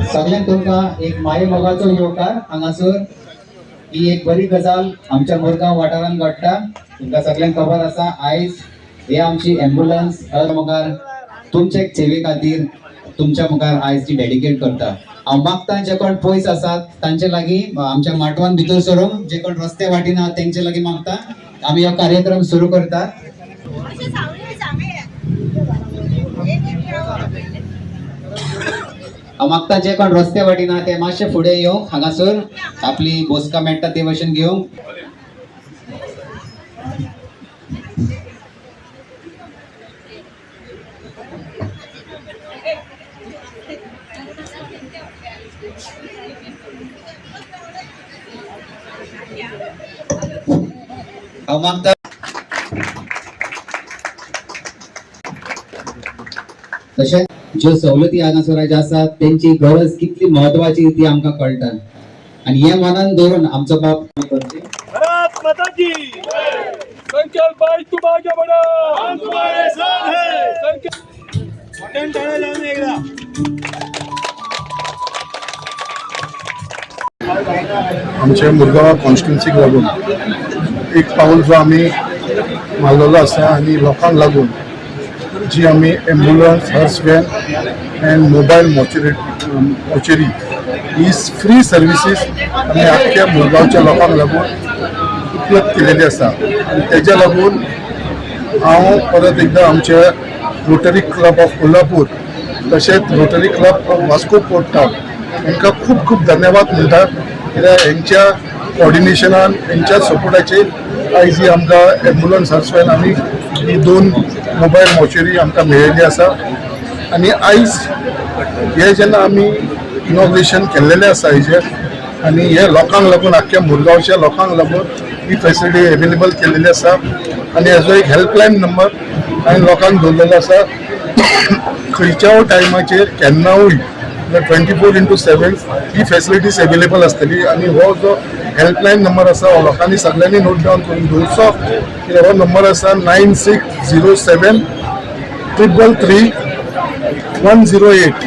सगळ्यांक तुमकां एक माये मोगाचो येवकार हांगासर ही एक बरी गजाल आमच्या मुरगांव वाठारांत घडटा। तुमकां सगळ्यांक खबर आसा आयज हे आमची एम्ब्युलन्स मुखार तुमचे सेवे खातीर तुमच्या मुखार आयज ती डेडिकेट करता। हांव मागता जे कोण पयस आसात तांचे लागीं आमच्या माटवान भितर सरूंक जे कोण रस्ते वाटेन आहात तेंचे लागीं मागता आमी हो कार्यक्रम सुरू करतात। हांव मागता जे कोण रस्ते वाटेन आहात ते मातशे फुडें येवंक हांगासर आपली बसका मेळटा ते भशेन घेवंक। हांव मागता तशेंच ज्यो सवलती हांगासर आसात तेंची गरज कितली म्हत्वाची ती आमकां कळटा आनी हे मनान दवरून आमचो बाप भारत माता की संकल्प भाई तू आगे बढ़ो हम तुम्हारे साथ हैं बटन टाळा जाऊन एकदा आमच्या मुरगांव कॉन्स्टिट्युन्सीक लागून एक पाऊल जो आम्ही मारलेलो आसा आनी लोकांक लागून जी आम्ही ambulance hearse van and mobile mortuary ही फ्री सर्विसीस आमी आख्ख्या मुरगांवच्या लोकांक लागून उपलब्ध केलेली आसा आनी तेज्या लागून हांव परत एकदां आमच्या रोटरी क्लब ऑफ कोल्हापूर तशेंच rotary Club of Vasco port town हांकां खूब खूब धन्यवाद म्हणटा कित्याक हेंच्या कॉर्डिनेशनान हेंच्या सपोर्टाचेर आयज ही आमकां एम्ब्युलन्स हर्स व्हॅन आनी ही 2 मोबायल मोचरी आमकां मेळिल्ली आसा आनी आयज हे जेन्ना आमी इनॉग्रेशन केल्लेलें आसा हेजेर आनी हे लोकांक लागून आख्ख्या मुरगांवच्या लोकांक लागून ही फेसिलिटी एवेलेबल केल्लेली आसा आनी हेजो एक हेल्पलायन नंबर हांवें लोकांक दवरलेलो आसा खंयच्याय टायमाचेर केन्नाय 24/7 ही फेसिलिटीज एवेलेबल आसतली आनी हो जो हेल्पलायन नंबर आसा हो लोकांनी सगळ्यांनी नोट डावन करून दवरचो कित्याक हो नंबर आसा 9607 333 108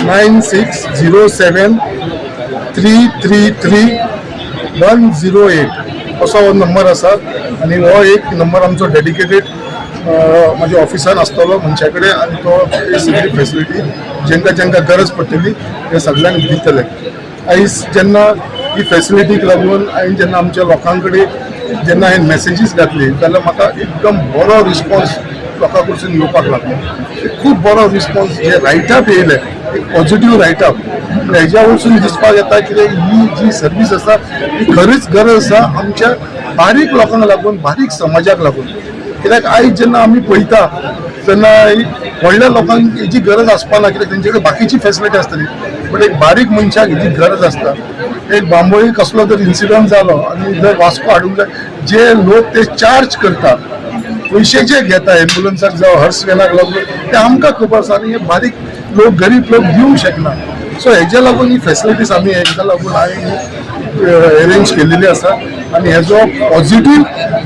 9607 333 108 असो हो नंबर आसा आनी हो एक नंबर आमचो डेडिकेटेड माझ्या ऑफिसान आसतलो मनशा कडेन आनी तो सगळी फेसिलिटी जेंका जेंका गरज पडटली ते सगळ्यांक दितले। आयज जेन्ना ही फेसिलिटीक लागून हांवें जेन्ना आमच्या लोकां कडेन जेन्ना हांवें मेसेजीस घातली जाल्यार म्हाका एकदम बरो रिस्पॉन्स लोकां कडसून येवपाक लागलो। खूब बरो रिस्पॉन्स जे रायटअप येयले एक पॉझिटिव्ह रायटअप हेज्या वरसून दिसपाक येता कित्याक ही जी सर्वीस आसा ही खरीच गरज आसा आमच्या बारीक लोकांक लागून बारीक समाजाक लागून कित्याक आयज जेन्ना आमी पळयता तेन्ना व्हडल्या लोकांक हेजी गरज आसपाना कित्याक तेंचे कडेन बाकीची फेसिलिटी आसतली बट एक बारीक मनशाक हेजी गरज आसता। एक बांबोळी कसलो जर इन्सिडंट जालो आनी जर वास्को हाडूंक जाय जे लोक ते चार्ज करता पयशे जे घेता एम्ब्युलन्साक जावं हर्स व्हॅनाक लागून ते आमकां खबर आसा आनी हे बारीक लोक गरीब लोक दिवंक शकना सो हेज्या लागून ही फेसिलिटीज आमी हेका लागून हांवें अरेंज केल्लेली आसा आनी हेजो पॉझिटिव्ह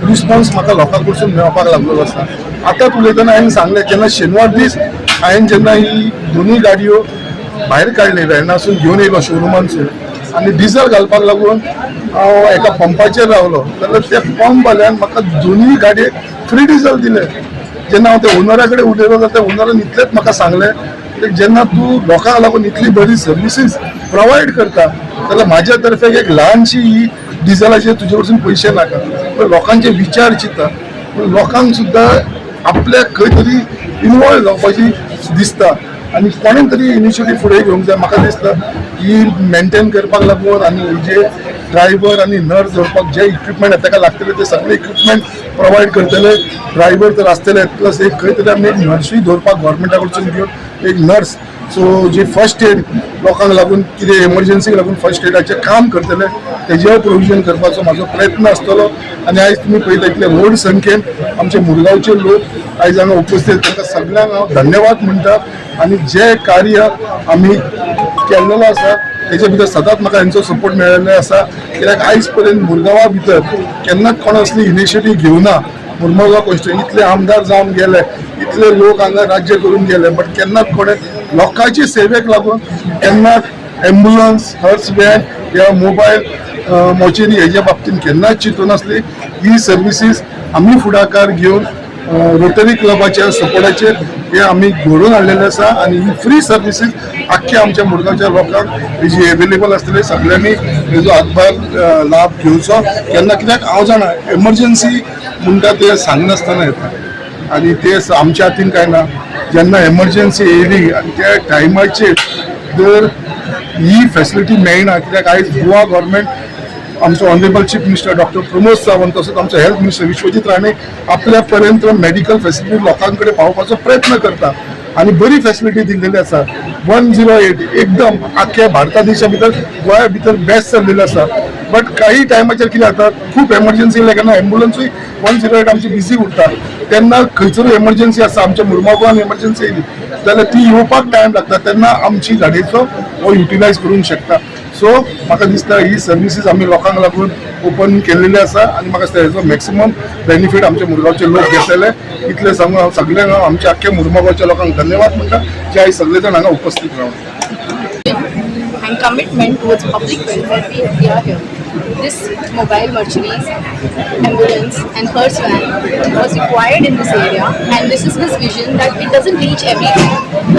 रिस्पॉन्स म्हाका लोकां कडसून मेळपाक लागलेलो आसा। आतांच उलयतना हांवें सांगलें जेन्ना शेनवार दीस हांवें जेन्ना ही दोनूय गाडयो भायर काडले वेर्णासून घेवन येयलो शोरुमानसून आनी डिझल घालपाक लागून हांव एका पंपाचेर रावलो जाल्यार ते पंप वाल्यान म्हाका दोनूय गाडयेक फ्री डिझल दिलें। जेन्ना हांव त्या ओनरा कडेन उलयलो जाल्यार त्या ओनरान इतलेंच म्हाका सांगलें की जेन्ना तूं लोकांक लागून इतली बरी सर्विसीस प्रोवायड करता जाल्यार म्हाज्या तर्फे एक ल्हानशी ही डिझलाचेर तुजे कडसून पयशे नाका पण लोकांचे विचार चिंता लोकांक सुद्दां आपल्याक खंय तरी इनवॉल्व जावपाची दिसता आनी कोणें तरी इनिशिएटीव फुडें घेवंक जाय। म्हाका दिसता ही मेंटेन करपाक लागून आनी जे ड्रायव्हर आनी नर्स दवरपाक जे इक्विपमेंट ताका लागतले ते सगळे इक्विपमेंट प्रोवायड करतले ड्रायव्हर तर आसतले प्लस एक खंय तरी आमी एक नर्सूय दवरपाक गव्हर्मेंटा कडसून घेवन एक नर्स सो जे फर्स्ट एड लोकांक लागून कितें एमर्जन्सीक लागून फर्स्ट एडाचें काम करतले तेजेर प्रोविजन करपाचो म्हाजो प्रयत्न आसतलो आनी आयज तुमी पळयता इतले व्हड संख्येन आमचे मुरगांवचे लोक आयज हांगा उपस्थित तांकां सगळ्यांक हांव धन्यवाद म्हणटा आनी जे कार्य आमी केल्लेलो आसा तेजे भितर सदांच म्हाका हेंचो सपोर्ट मेळिल्लो आसा कित्याक आयज पर्यंत मुरगांवा भितर केन्नाच कोण असली इनिशिएटीव घेवना। मुरगांव कॉन्स्टिट्युएन्सी इतले आमदार जावन गेले इतले लोक हांगा राज्य करून गेले बट केन्नाच कोणें लोकांचे सेवेक लागून केन्ना एम्ब्युलन्स हर्स व्हॅन या मोबायल मोचेरी हेच्या बाबतीत केन्नाच चिंतून नासली. ही सर्विसीस आमी फुडाकार घेवन रोटरी क्लबाच्या सपोर्टाचेर हे आमी घडोवन हाडलेले आसा आनी ही फ्री सर्विसीस आख्ख्या आमच्या मुरगांवच्या लोकांक जी एवेलेबल आसतले सगळ्यांनी हेजो हातभार लाभ घेवचो. केन्ना कित्याक हांव जाणा एमर्जन्सी म्हणटा ते सांगनासतना येता आनी ते आमच्या हातीन कांय ना. जेन्ना एमर्जन्सी येयली आनी त्या टायमाचेर जर ही फॅसिलिटी मेळना कित्याक आयज गोवा गव्हर्मेंट आमचो honourable chief minister doctor Pramod Sawant तसोच आमचो हेल्थ मिनिस्टर विश्वजीत राणे आपल्या पर्यंत मेडिकल फॅसिलिटी लोकां कडेन पावोवपाचो प्रयत्न करता आनी बरी फॅसिलिटी दिल्लेली आसा. 108 एकदम आख्ख्या भारता देशा भितर गोंया भितर बेस्ट चल्लेली आसा. बट काही टायमाचेर कितें जाता खूब एमर्जन्सी येयल्या केन्ना एम्ब्युलन्सूय 108 आमची बिजी उरता तेन्ना खंयसरूय एमर्जन्सी आसा आमच्या मुरमागोवान एमर्जन्सी येयली जाल्यार ती येवपाक टायम लागता तेन्ना आमची गाडयेचो हो युटिलायज करूंक शकता. सो म्हाका दिसता ही सर्विसीस आमी लोकांक लागून ओपन केल्लेली आसा आनी म्हाका दिसता हेजो मॅक्सिमम बेनिफीट आमचे मुरगांवचे लोक घेतलेले. इतले सांगून हांव सगळ्यांक आमच्या आख्ख्या मुरमागांवच्या लोकांक धन्यवाद म्हणटा जे आयज सगळे जाण हांगा उपस्थित Ravan. And commitment towards public welfare, we are here. This mobile mercenaries, ambulance and hearse van was required in this area, and this is his vision that it doesn't reach everywhere.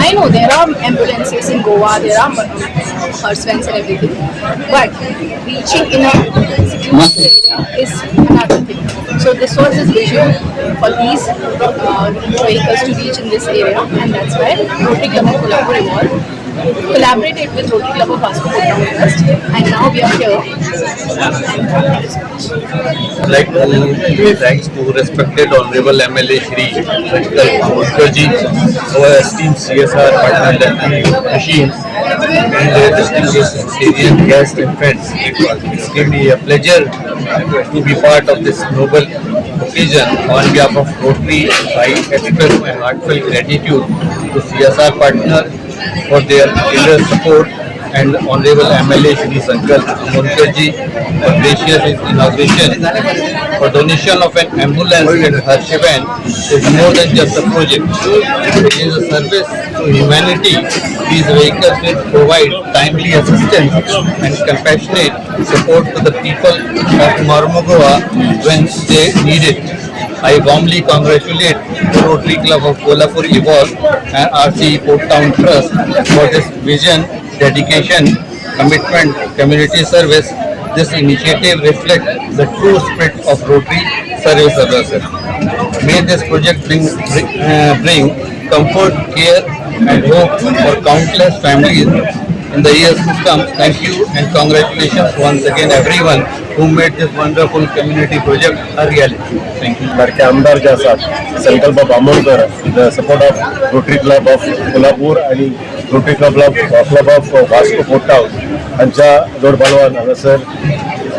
I know there are ambulances in Goa, there are hearse vans and everything, but reaching in a area is another thing. So this was his vision for these vehicles to reach in this area, and that's why Rotary Club of Kolhapur evolved. Collaborated with Rotary Club of Vasco Trust, and now we are here. I'd like to give thanks to respected Honorable MLA Shri Sankalp Ambudkarji, our esteemed CSR partner Lucky Machines, and their distinguished Syrian guests and friends. It's given me a pleasure to be part of this noble occasion. On behalf of Rotary, I express my heartfelt gratitude to CSR partner for their generous support and Honorable MLA Shri Sankalp Ambudkarji for gracious inauguration. For donation of an ambulance and hearse van is more than just a project. It is a service to humanity. These vehicles will provide timely assistance and compassionate support to the people of Mormugao when they need it. I warmly congratulate the Rotary Club of Kolhapur Evolve and RC Port Town Trust for this vision, dedication, commitment, community service. This initiative reflects the true spirit of Rotary service advisor. May this project bring comfort, care, and hope for countless families in the years to come. Thank you and congratulations once again everyone who made this wonderful community project a reality. Thank you. सारखे आमदार जे आसात Sankalp Bambolkar, the support of Rotary Club of Kolhapur आणि Rotary Club of Vasco port town हांच्या जोड पालवान हांगासर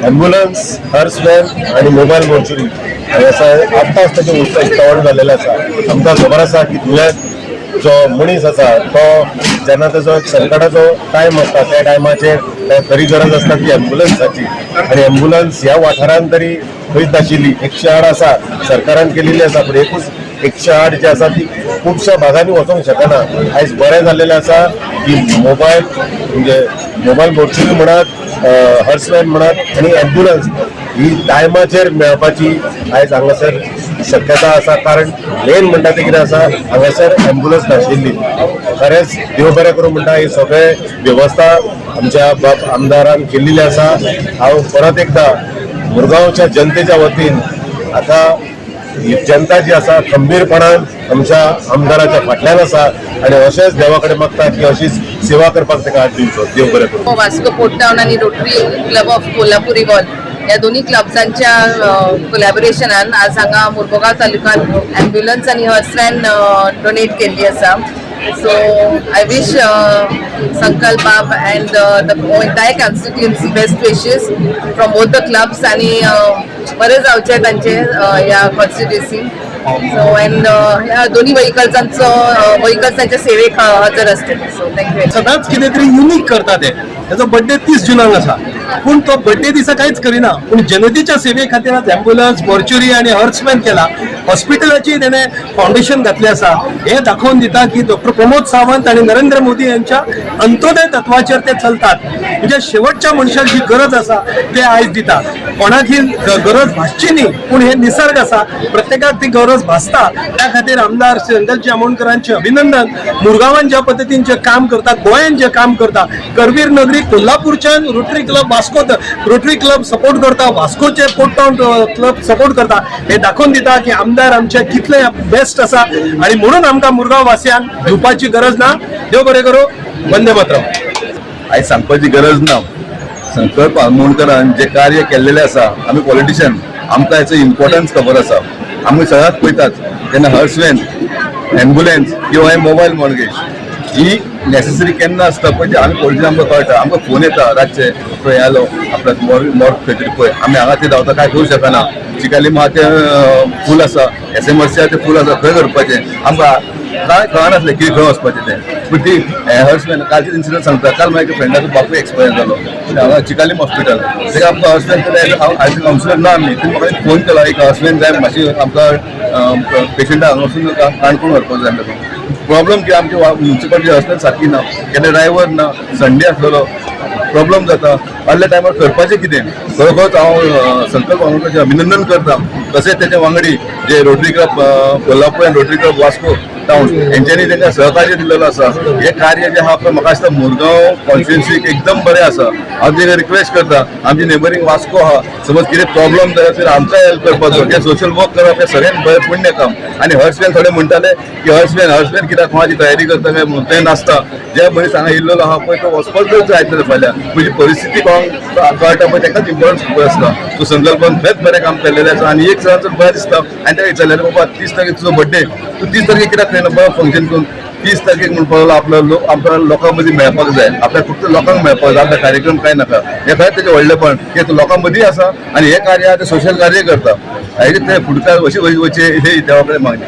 ambulance, hearse van आणि मोबायल मोर्चरी हांगासर आत्ताच ताचें उस्तावण जाल्लेलें आसा. आमकां खबर आसा की दुयेंत जो मनीस आसा तो जेन्ना ताजो एक संकटाचो टायम आसता त्या टायमाचेर खरी गरज आसता ती एम्ब्युलन्साची आनी एम्ब्युलन्स ह्या वाठारांत तरी खंयच नाशिल्ली. 108 आसा सरकारान केलेली आसा पण एकूच 108 जी आसा ती खुबश्या भागांनी वचोंक शकना. आयज बरें जाल्लेलें आसा की मोबायल म्हणजे मोबायल मोर्चरी म्हणत, हर्स व्हॅन म्हणत आनी एम्ब्युलन्स ही टायमाचेर मेळपाची आयज हांगासर शक्यता आसा. कारण मेन म्हणटा ते कितें आसा हांगासर एम्ब्युलन्स नाशिल्ली. खरेंच देव बरें करूं म्हणटा ही सगळे वेवस्था आमच्या आमदारान केल्ली आसा. हांव परत एकदा मुरगांवच्या जनतेच्या वतीन आतां ही जनता जी आसा खंबीरपणान आमच्या आमदाराच्या फाटल्यान आसा आणि अशेंच देवा कडेन मागता की अशीच सेवा करपाक ताका हात दिवचो. देव बरें करूं. वास्को पोर्ट टाउन आणि Rotary Club of Kolhapur evolve या दोन्ही क्लब्सांच्या कोलॅबोरेशनान आज हांगा मुरमुगांव तालुक्यात ॲम्ब्युलन्स आणि हर्स व्हॅन डोनेट केल्ली आसा. So I wish Sankalp and the entire constituency best wishes from both the clubs आणि बरे जावचे तांचे ह्या कॉन्स्टिट्युएन्सी. सो अँड ह्या दोन्ही व्हेकल्स त्यांच्या सेवेक हजर असतील. So thank you. सदांच कितें तरी युनीक करता ते. त्याचा बर्थडे 30 जुनाक आसा पूण तो बर्थडे दिसा कांयच करिना, पूण जनतेच्या सेवे खातीर आज एम्ब्युलन्स, मॉर्च्युरी आनी हर्ट्समॅन केला. हॉस्पिटलाची तेणें फाउंडेशन घातलें आसा. हे दाखोवन दिता की डॉक्टर प्रमोद सावंत आणि नरेंद्र मोदी यांच्या अंत्योदय तत्वाचेर ते चलतात. म्हणजे शेवटच्या मनशाक जी गरज आसा ते आयज दिता. कोणाक ही गरज भासची न्ही, पूण हे निसर्ग आसा, प्रत्येकाक ती गरज भासता. त्या खातीर आमदार संकल्पजी आमोणकरांचे अभिनंदन. मुरगांवान ज्या पद्दतीन जे काम करता, गोंयान जे काम करता, करवीर नगरी कोल्हापूरच्यान Rotary Club Vasco, Rotary Club support करता, वास्कोचे पोर्ट टाउन क्लब सपोर्ट करता. हे दाखोवन दिता की आमदार आमचे कितले बेस्ट आसा आणि म्हणून आमकां मुरगांव वासियांक भिवपाची गरज ना. देव बरें करूं. वंदे मातरम. आयज सांगपाची गरज ना. संकल्प आमोणकरान जे कार्य केल्लेले आसा, आमी पॉलिटिशियन, आमकां हेचो इम्पॉर्टन्स खबर आसा. आमी सदांच पळयतात तेन्ना हर्सवॅन, एम्ब्युलन्स किंवा हे मोबायल मॉर्गेज ही नेसेसरी केन्ना आसता पळय ते आमी पॉलिटिशियन आमकां कळटा. आमकां फोन येता रातचे, पळय आलो आपल्याक मॉर्ग खंय पळय, आमी हांगा ते धांवता काय करूं शकना. चिकाली आहा तें फूल आसा, SMRC आहा तें फूल आसा, खंय करपाचें आमकां काय कळनासलें की खंय वचपाचें तें. पूण ती हर्समॅन कालचे इन्सिडंट सांगता. काल म्हाका फ्रेंडाचो बापूय एक्सपायर जालो हांगा चिकालीम हॉस्पिटल. तेका आमकां हर्समॅन केलें, हांव कावन्सिलर ना आमी, तुमी म्हाका फोन केला एक हर्समॅन जाय मातशी आमकां पेशंटाक हांगा वचून काणकोण व्हरपाक जाय. प्रॉब्लम की आमची म्युन्सिपालिटी हर्समॅन सारकी ना, केन्ना ड्रायव्हर ना, संडे आसलेलो, प्रॉब्लेम जाता. आदल्या टायमार करपाचें कितें. खरोखरच हांव संकल्प आमोणकराचें अभिनंदन करता. तशेंच तेचे वांगडी जे रोटरी क्लब कोल्हापूर आनी रोटरी क्लब वास्को टाउन हेंच्यांनी तांकां सहकार्य दिलेलो आसा. हे कार्य जे आहा पळय म्हाका दिसता मुरगांव कॉन्स्टिट्युन्सीक एकदम बरें आसा. हांव ताका रिक्वेस्ट करता, आमची नेबरींग वास्को आहा, समज कितें प्रॉब्लम जाल्यार तर आमकांय हेल्प करपाचो. हे सोशल वर्क करप हे सगळ्यांत बरें पुण्य काम. आनी हर्समॅन थोडे म्हणटाले की हर्समॅन कित्याक कोणाची तयारी करता काय म्हणून तें नासता. जे मनीस हांगा येयल्लो आहा पळय तो वचपाकच जाय आसलें फाल्यां. म्हणजे परिस्थिती कळटा पळय ताकाच इम्पॉर्टन्स खूब आसता. सो संकल्पान खरेंच बरें काम केल्लेलें आसा आनी एक सरांचो बरें दिसता. आनी ताका विचारलेलें बाबा 30 तारखेक तुजो बर्थडे, तूं 30 तारखेक कित्याक खंय बरो फंक्शन करून 30 तारखेक म्हणपाक लागलो आपल्या लोकां मदीं मेळपाक जाय. आपल्याक फक्त लोकांक मेळपाक जाय, आपल्या कार्यक्रम कांय नाका. हे खरेंच तेजें व्हडलेंपण की तूं लोकां मदीं आसा आनी हे कार्य आहा तें सोशल कार्य करता. हेजे ते फुडकार अशें वचचें हे देवा कडेन मागणी.